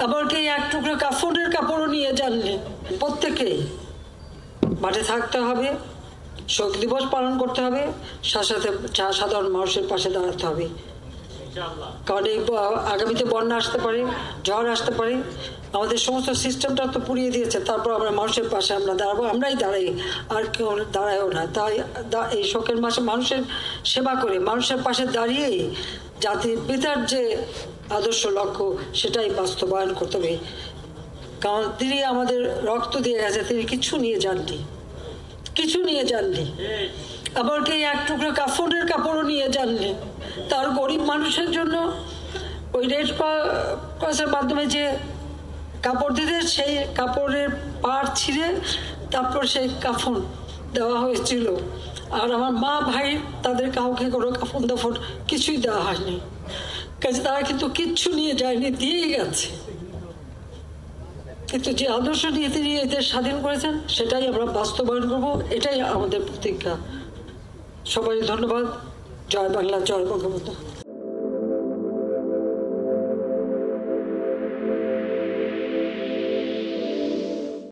এমনকি এক টুকরো কাফনের কাপড়ও নিয়ে যাননি। প্রত্যেকেই মাঠে থাকতে হবে, শোক দিবস পালন করতে হবে, সাথে সাধারণ মানুষের পাশে দাঁড়াতে হবে। কারণ এই আগামীতে বন্যা আসতে পারে, ঝড় আসতে পারে, আমাদের সমস্ত সিস্টেমটা তো পুড়িয়ে দিয়েছে। তারপর আমরা মানুষের পাশে আমরা দাঁড়াবো, আমরাই দাঁড়াই, আর কেউ দাঁড়ায়ও না। তাই এই শোকের মাসে মানুষের সেবা করে, মানুষের পাশে দাঁড়িয়ে জাতির পিতার যে আদর্শ লক্ষ্য সেটাই বাস্তবায়ন করতে হবে। কারণ তিনি আমাদের রক্ত দিয়ে গেছে, তিনি কিছু নিয়ে যাননি, কিছু নিয়ে যাননি। এমনকি এক টুকরো কাফনের কাপড়ও নিয়ে যাননি। তার গরিব মানুষের জন্য ওই রেড ক্রসের মাধ্যমে যে কাপড় দিতে, সেই কাপড়ের পাড় ছিঁড়ে তারপর সেই কাফন দেওয়া হয়েছিল। আর আমার মা ভাই তাদের কাউকে কোনো কাফন দাফন কিছুই দেওয়া হয়নি। কাজে তারা কিন্তু কিচ্ছু নিয়ে যায়নি, দিয়েই গেছে। কিন্তু যে আদর্শ নিয়ে তিনি এদের স্বাধীন করেছেন সেটাই আমরা বাস্তবায়ন করবো, এটাই আমাদের প্রতিজ্ঞা। সবাই ধন্যবাদ। জয় বাংলা, জয় বঙ্গবন্ধু।